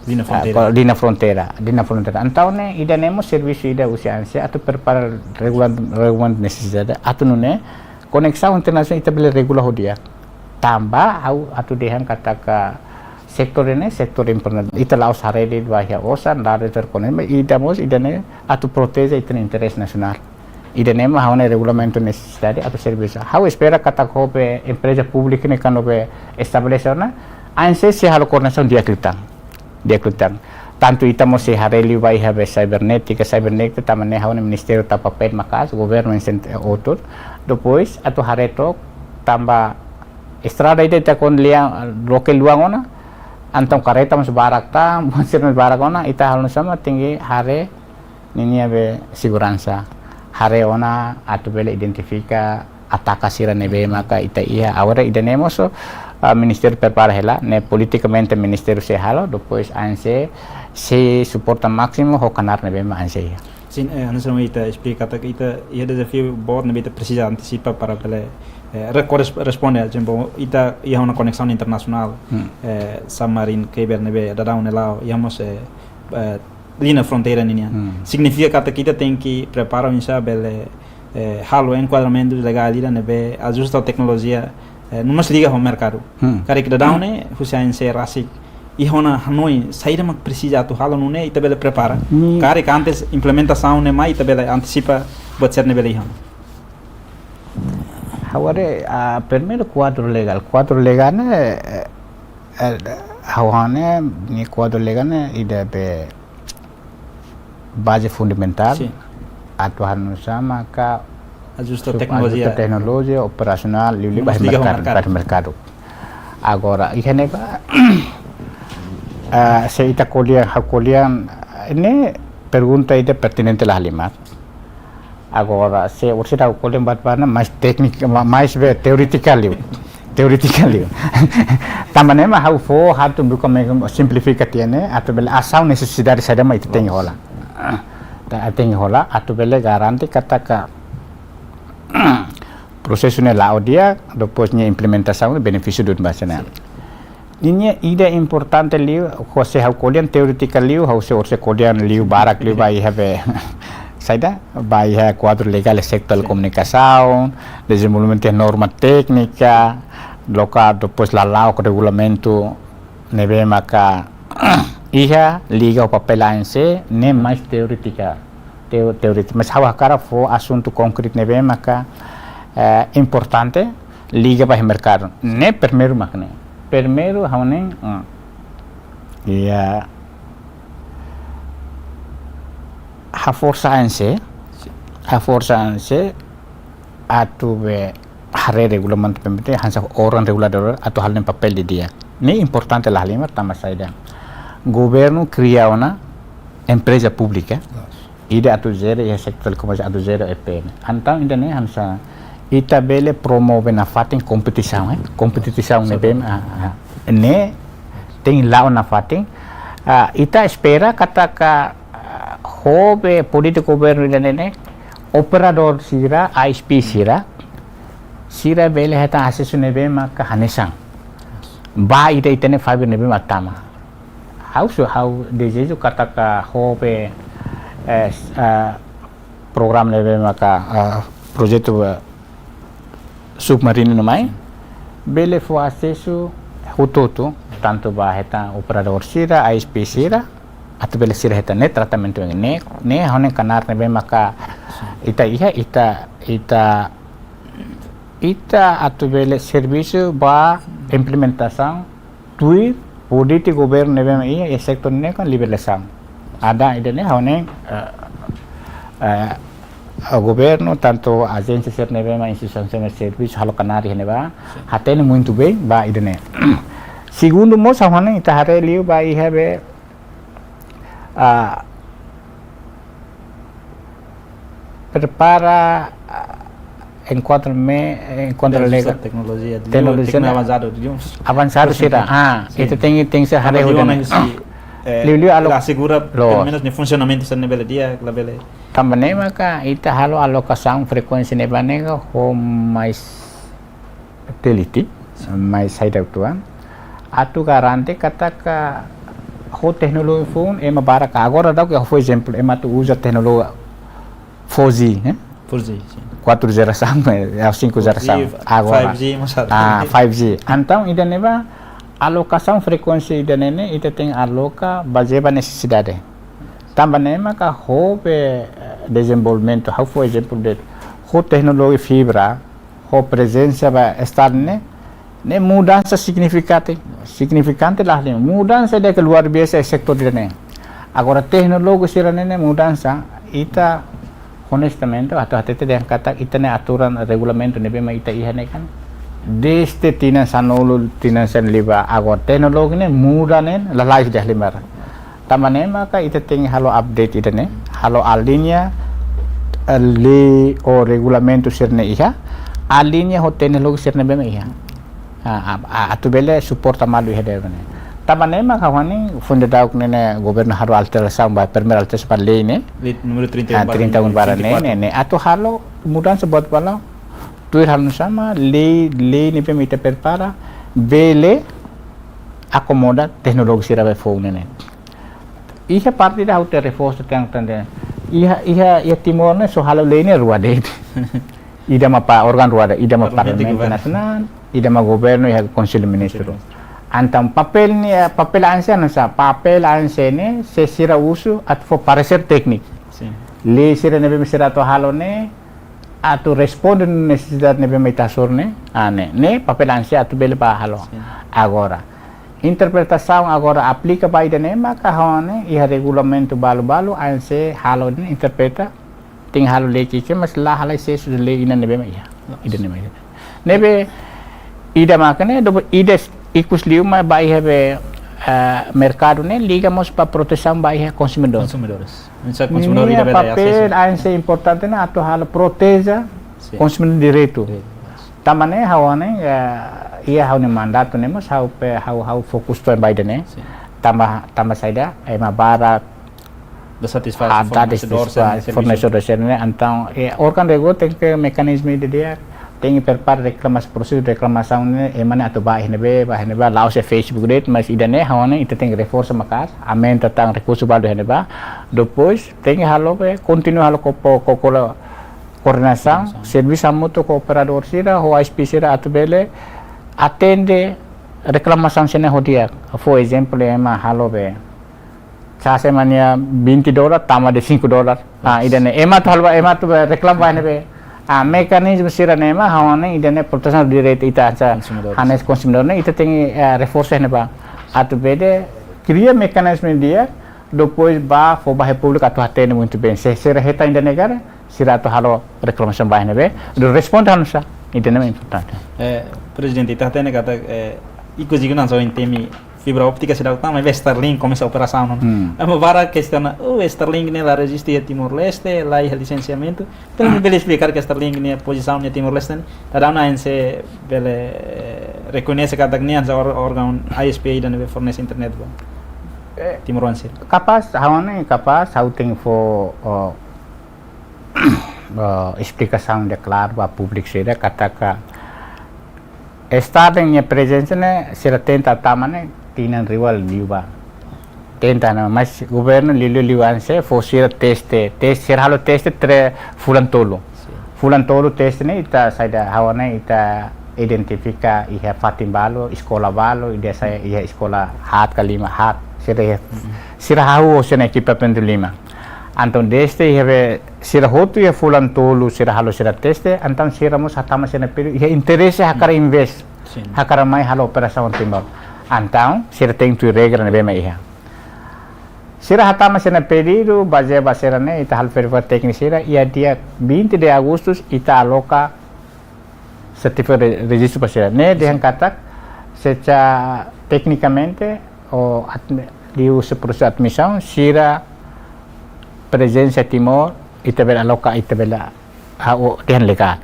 Linha fronteira. Dina frontera. Antau ne ida nemo serviço ida usianse atau prepara regulan necessidade atau nune conexão internasional ita bele regula hodia. Tambah au atau dehan kataka sektor ini sektor important ita laos haredi bahaya osan lare terkonen ida mos ida ne atau protege ita interesse nasional. Ida nemo haune regulamento necessidade atau serviço. Hau espera kataka hope empresa pública ne kanobe estableciona anse se halo conexão dia klitang tanto ita mo se hareli vai have cybernética tamane haune ministério ta papel makas governo otor depois atau hareto tambah estrada ita kon liang local luangona antong kareta mas barak ta mas barak ona ita halno sama tinggi hare nini be segurança hare ona atau bele identifica ataka sira nebe maka ita iya awara ida nemo so ministério prepara hela ne politicamente ministério se halo depois anse se suporta máximo ho canar nebe ma anse Sim, antes não ita explica que ita ia desafio bord nebe precisa antecipa para pele responde a exemplo ita ia uma conexão internacional submarine cable nebe da down lá íamos linha fronteira ninia significa que kita tem que preparar um bele halo enquadramento legal ida nebe ajusta a tecnologia numa se liga ao mercado. Cara que dá né, você ainda rasik. E hona Hanoi saída mas precisa tu halo não né e tabela prepara. Cara que antes implementação né mais tabela antecipa buat ser né beli hano. Haware primeiro quadro legal né hawane ni quadro legal né ida be base fundamental atau hanu sama ka ajusta tecnologia operasional livre mercado. Agora, ini ba saya ita kuliah ini pergunta ita pertinente lah lima. Agora, saya ursi tahu kuliah bana mais teknik mais teoretically. Tambah mah how to become simplificatiane atau bela asal necessidade saya mah itu tinggi hola. Tinggi hola atau bela garanti katakan prosesnya lá dia depoisnya implementação benefício do nacional. Ini ide importante liu você hau kolian teoretica liu hau se orse kolian liu barak liu vai have saida vai have quadro legal sector comunicação, desenvolvimento norma técnica, local depois lalau regulamento nebe maka iha liga o papel ANC nem mais teoretica mas hawa cara fo assunto concreto nebe maka importante liga para mercado ne primeiro haune ya a força ANC atau be hare regulamento pemete hansa orang regulador atau hal nem papel de dia ne importante la lima tama saida governo cria una empresa pública ida atau zero ya sektor komersial atau zero EPM antang indane hansa ita bele promove na fatin competição nebe ne tem lá na fatin ita espera kataka hobe político governo ne operador sira ISP sira bele heta asesu nebe maka hanesang ba ita ne fiber nebe matama how desejo kataka hobe program nebe maka projeto submarino namai bele fo acesso hutoto tanto ba heta operador sira ISP sira atau bele sira heta ne tratamento ne hone kanar nebe maka ita atau bele serviço ba implementação tui política governo nebe iya sektor ne kan liberação ada ide ne hone governo tanto agência nebe instituição de serviço halo kanari neba hatene muito bem ba idene segundo mo sahane ita hare liu ba ihebe prepara encontro legal tecnologia avançado será itu tem se hare liu assegura pelo menos no funcionamento dessa nível dia la bele também maka ita halo alocação frequência nebanega ho mais teliti mais saída tuan atu garante kataka ho teknologi phone ema baraka agora dá que por exemplo ema tu usa teknologi 4G, né? 4G, sim. 4 geração, 5 geração, agora 5G, masyado. 5G. Então, ida neba alocação frequência ida nene, ida tem aloca baseada necessidade. Também maka hope desenvolvimento, how for example de ho teknologi fibra, ho presença ba estar ne mudança significante lah ni mudança de que luar biasa sektor ini. Agora teknologi sira nene mudança ita honestamente atau hati yang kata ita ne aturan regulamento nebe ma ita ihane kan deste tina sanulu tina san liba agora teknologi ne muda ne lalai dah limar tamane maka ita ting halo update ita ne halo alinea le o regulamento sirne iha alinea ho teknologi sirne be ma iha atu bele support amalu ihade ne tamane maka wani funde dauk nene governo haro alteração ba primeira alteração para lei ne número 31 para ne atu halo mudan sebut bala tu hal sama lei ne permite prepara bele acomoda teknologi sira be phone ne iha parte da auto reforço tang tande iha timor ne so halo lei ne ruade ida mapa organ ruada ida mapa parlamento nasional ida ma governo iha conselho ministro antam papel anse sa papel anse ne se sira uso at for parecer técnico le sira nebe sira to halo ne atu responde necessidade nebe meitasor ne ne papel anse atu bele ba halo agora interpretação agora aplica ba ida ne maka hone iha regulamento balu anse halo ne interpreta ting halo le que mas la halai se su le ina nebe ma ida nebe ida makane do ida ikus liuma bai have mercado ne ligamos para proteção bai consumidores. Mensa consumidor ida papel anse importante na atu halo proteja consumidor direito. Tamane hawane ia haune mandato ne mas hau fokus to bai ne. Tamba saida ema bara da satisfação fornecedor ne então organ rego tem que mecanismo de dia tem prepara reclamação ne emane atu ba henebe lao se Facebook date mas idane hawane ita tem reforço makas amen tentang recurso balu heneba depois tem halo continua halo coordenação serviço mútuo cooperador sira ho ISP sira atu bele atende reclamação sene hodia for example ema halo be sa semana $20 tambah de $5 idane ema tu reclam ba henebe mekanisme sira nema hawane idane proteção de direito ita hanes consumidor ne ita tem reforço ne ba atu bede cria mecanisme dia depois ba fo ba república atu atende muito bem se sira reta ainda negara sira atu halo reclamação ba ne be do responde hanusa idane é importante presidente ita atende kata iko jigna so intemi fibra óptica será utama e Starlink começa a operação não é uma vara questão o Starlink ne la resiste a Timor-Leste lá e licenciamento então me bele explicar que Starlink ne posição ne Timor-Leste tada na ense bele reconhece cada gnian za órgão ISP ida ne fornece internet ba Timor-Leste capaz hau tem fo explicação de claro ba público sira kataka Estado em presença ne será tenta tamane tinan rival liuba tenta na mas governo liuan se fosira teste halo teste fulan tolo teste ne ita saida hawane ita identifica iha fatim balo sekolah balo ida saya iha sekolah hat kalima hat sira hau sena equipamento lima anton deste iha sira hotu iha fulan tolo sira halo sira teste anton sira mos hatama sena peru iha interesse hakara invest hakara mai halo operação timor então sira tem tu regra ne bema iha sira hatama sena pedido basera ne ita hal verificar técnico sira ia dia 20 de agosto ita aloca certificado de registro pasira ne dehan katak secara tecnicamente o di uso processo admissão sira presença Timor ita bela aloca ita bela dehan legal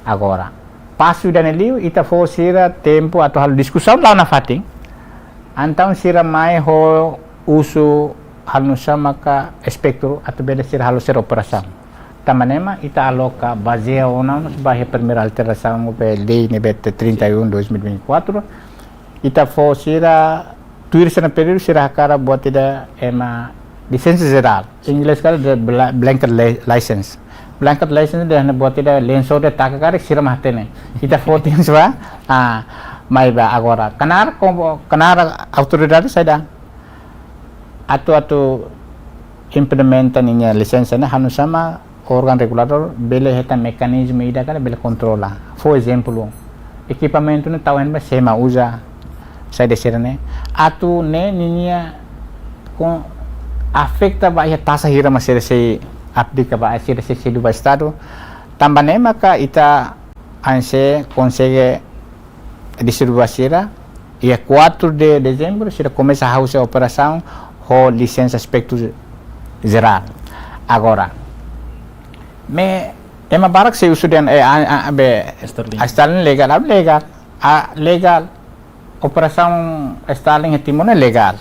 agora passo dan liu ita fo sira tempo atau hal discussão lá na fating então sira mai ho uso halusa maka espectro atau bela sira halu ser operação tamanema ita aloca baseia ona sebagai primeira alteração be lei nebet 31 2024 ita fo sira tuir sana período sira hakara buat tidak ema lisensi geral inglês kala de blanket license blanket license de buat tidak lenso de takakare sira mahtene ita fo tinswa mai ba agora kanar autoridade saida atu implementa ninya lisensi na hanu sama organ regulator bele heta mekanisme ida kala bele controla for exemplo equipamento ne tawen ba sema usa sai de serane atu ne ninya com afecta ba ya tasa hira masere se aplica ba asira se do estado tambane maka ita anse consegue distribuir e 4 de dezembro será começa a fazer a operação com licença aspecto geral agora me ema barak se usu den Starlink legal operação Starlink timone legal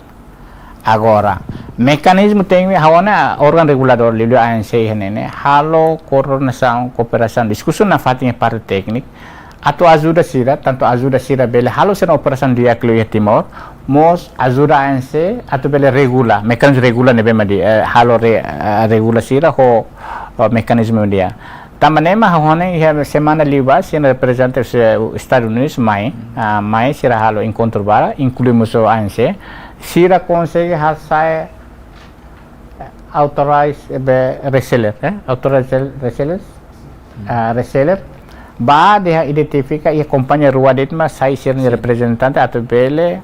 agora mecanismo tem hawana organ regulador liu ANC henene halo coordenação cooperação discussão na fatinha parte técnica atau ajuda sira tanto ajuda sira bele halo sena operação dia Cluj Timor mos ajuda ANC atau bele regula mekanisme regula nebe madi halo regula sira ho mekanisme dia tamanema hone ia semana liba sena representante Estados Unidos mai sira halo encontro bara incluímos o ANC sira consegue hasai authorize reseller reseller ba dia identifica e companhia rua detma sai ser representante atau bele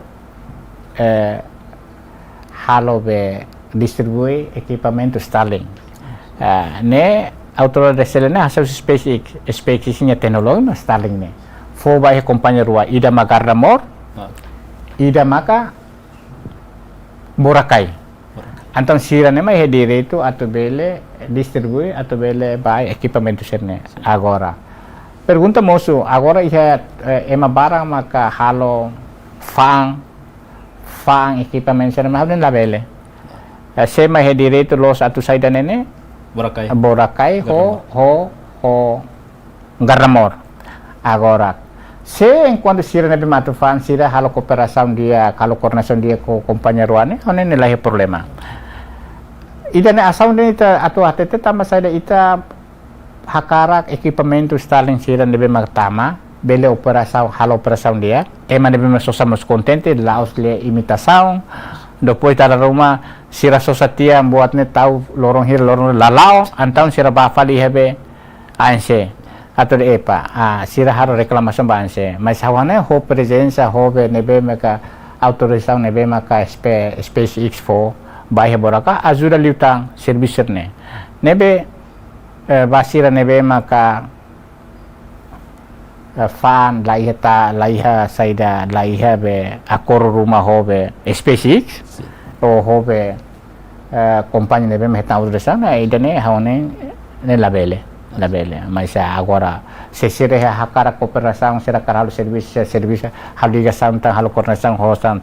halo be distribui equipamento Starlink ne autoridade reseller ne hasil spesifikasinya teknologi Starlink ne fo ba e companhia rua ida magarda mor ida maka Boracay então sira ne mai direito atau bele distribui atau bele ba equipamento serne agora pergunta moço agora ia ema barang maka halo fang equipamento serne mas nem labele se mai direito los atu saida nene Boracay ho Garramor agora se enquanto sira nebe matu fan sira halo cooperação dia kalau coordenação dia com companhia ruane hone nelahi problema ida ne asau ne ita atu atete tama saida ita hakarak equipamento Starlink sira nebe magtama bele operação halo operação dia ema nebe masosa mos contente laos le imitação depois tada rumah sira sosatia buatne tahu lorong hir lorong lalao antau sira bafali hebe ANC atau de EPA sira haro reclamação banse mas hawane ho presença ho nebe maka autorização nebe maka SpaceX fo baia boraka ajuda liutang servicer ne nebe basira nebe maka fan laiha saida laiha be akor rumah ho be SpaceX o ho be companhia nebe meta autorização idane hawane ne labele mas agora se sira hakara cooperação sira karalo serviço halo ligação tang halo coordenação hostan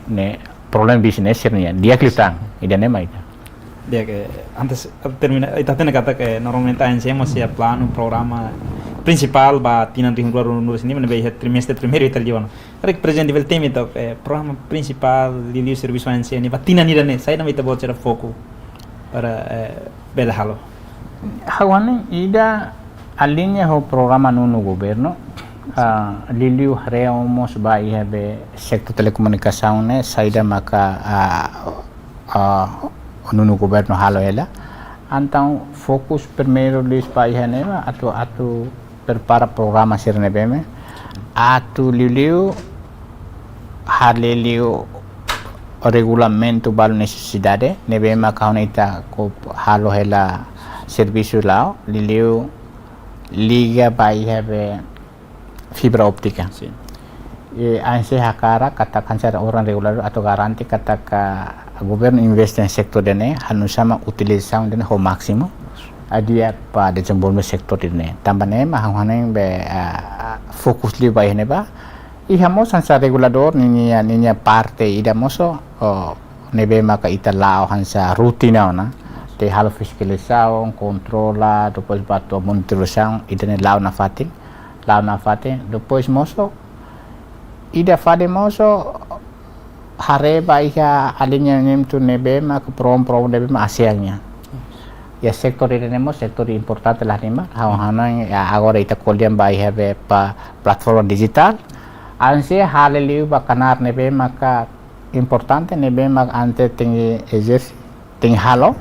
ne problem business sirnya dia klitang idane mai dia que antes termina ita tena kata que normalmente ANC masih plano programa principal ba tinan ring luar sini mana be trimestre primeiro italiano ada presente vel tema itu programa principal di serviço ANC ni ba tinan idane saya nama ita bocor foco para bela halo hawane ida alinha o programa no governo liliu reomos bai habe sektor telekomunikasi ne saida maka no governo halo ela então fokus primeiro lis bai hane atau prepara programa sirne beme atu liliu haliliu regulamento balu necessidade nebe maka honita ko halo hela serviço lá liliu liga bai have fibra óptica e ANC hakara katakan secara orang regular atau garanti kataka governo investe em sektor dene hanu sama utilização dene ho máximo adia pa desenvolvimento sektor dene tambane mahane be fokus li bai ne ba ihamos sansa regulador ninya parte ida moso nebe maka ita lao hansa rutina ona te halo fiscalização, controla, depois bato monitorização, ita ne lao na fatin, depois moso ida fade moso hareba iha alinya nem tu nebe maka prom nebe ma asiangnya. Ya sektor ini nemo sektor importante lah nima, hana ya agora ita kolian ba iha be pa platforma digital, anse haleliu ba kanar nebe maka importante nebe maka ante tinggi exercise tinggi halo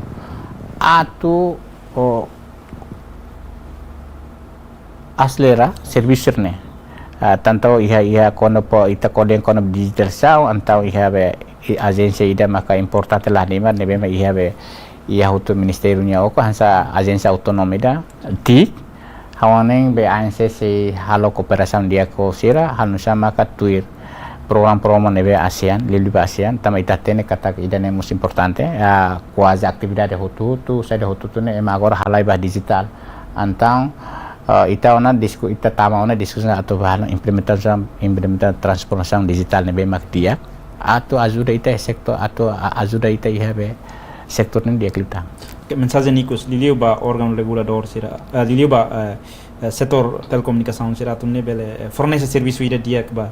atau aslera servicer ne tanto iha kono po ita koden kono digital sao antau iha be agensia ida maka importante lah nima nebe ma iha be iha hutu ministerunya oko hansa agensia otonomi da di hawaneng be anse si halo kooperasan dia ko sira hanusa maka tuir program nebe ASEAN, lilu ASEAN, tama ita tene kata ida ne mus importante, quasi atividade hutu, sai hutu ne ema agora halai bah digital. Antang ita ona ita tama ona diskusi atau bahan implementação transformação digital nebe mak dia, atau ajuda ita sektor atau ajuda ita ihabe sektor ne dia klita. Mensagem Nikos, liu ba órgão regulador sira, liu ba setor telecomunicação sira tu nebele fornece serviço ida dia ba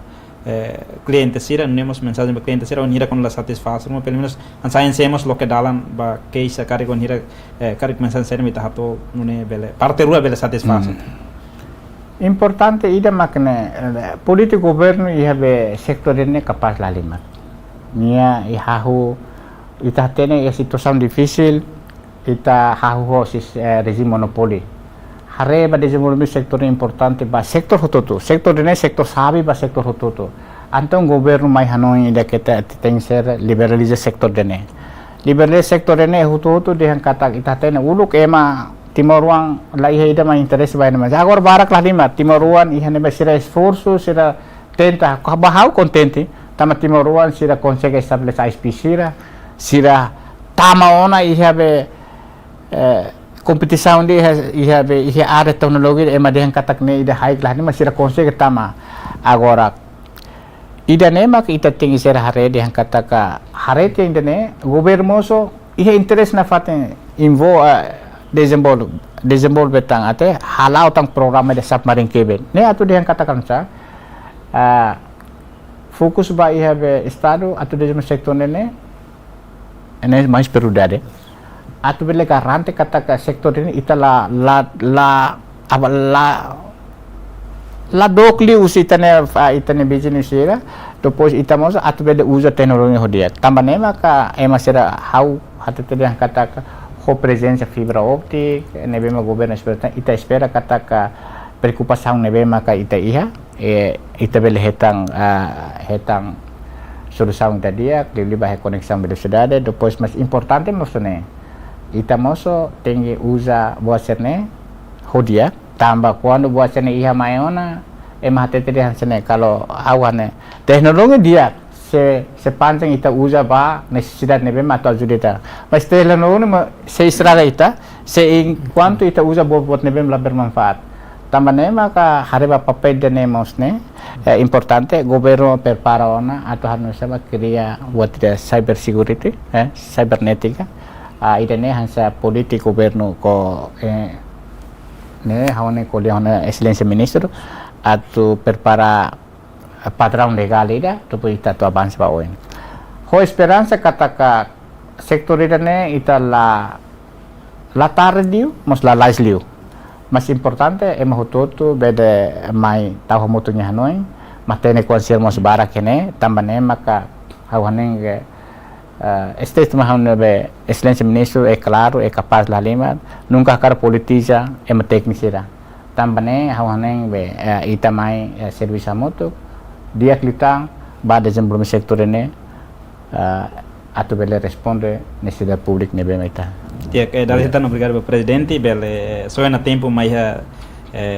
cliente sira nemos mensagem ba cliente sira onira con la satisfação pelo menos ansaiemos lo que dalan ba case cargo onira cargo mensagem sira mita hato nune bele parte rua bele satisfação importante ida makne politik governo ihabe sektor ini capaz la lima nia ihahu ita tene ya situação difícil ita hahu regime monopoli hare ba desenvolvimento sektor importante ba sektor hututu sektor ini sektor sabi ba sektor hututu antong governo mai hanoi ida kita tem ser liberalize sektor dene liberalize sektor dene hututu dehan kata ita tene uluk ema timoruang la iha ida mai interesse ba nama agora barak lah lima timoruan iha ne ba sira esforço sira tenta bahau contente tama timoruan sira consegue estabelecer sira tama ona iha be competição de iha área teknologi ema dehan katak ne ida haik lah ni masih consegue tama agora ida ne mak ita tingi ser hare dehan kataka hare te ida ne governo so iha interest na faten invo desenvolve tang ate halau tang programa de submarine cable ne atu dehan katakan sa fokus ba iha be estado atu desenvolve sektor ne mais prioridade atau bela garante kata sektor ini ita la dokli usi itane business ira depois ita mau atau bela usa teknologi hodia tambah nema ka ema sera hau hatu tadi yang kata ho presença fibra optik nebema governo ita espera kata ka preocupação nebema ka ita iha ita bela hetang solução dia lebih baik conexão velocidade depois mais importante maksudnya ita moso tinggi usa buasene hodia tambah quando buasene iha maiona ema hatete dia hansene kalau awane teknologi dia se panjang ita usa ba necessidade nebe atau ajudita mas teknologi se estraga ita se enquanto ita usa buat nebe la bermanfaat tambah nema ka hareba papel de nemosne importante governo prepara ona atau harus sama kria buat dia cyber security cybernetica ida ne hansa politik governo ko ne hawane ko leona excelência ministro atau prepara padrão legal ida to ita to avança ba oen ho esperança kataka sektor ida ne ita la tardiu mos la laisliu mas importante hututu bede mai tahu mutunya hanoi matene konsil mos bara kene tambane maka hawane este maham be excelência ministro claro capaz la lima nunca cara politiza técnica tambane hawane be ita mai serviço moto dia klitang ba desenvolvimento sektor ne atau bele responde necessidade pública nebe meta dari kita obrigado presidente bele só na tempo mais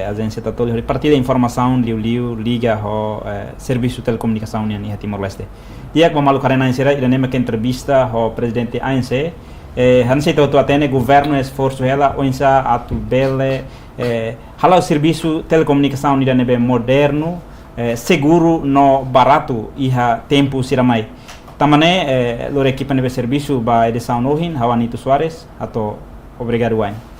agência tatoli partida informação liga ho serviço telecomunicação ni Timor-Leste dia com malu karena insera ida nema que entrevista ho presidente ANC hanse to atene governo esforço ela onsa atu bele hala serviço telecomunicação ida nebe moderno seguro no barato iha tempo siramai Tamane, lor equipa de serviço ba edição Nohin, Hawanito Soares, ato obrigado, Wayne.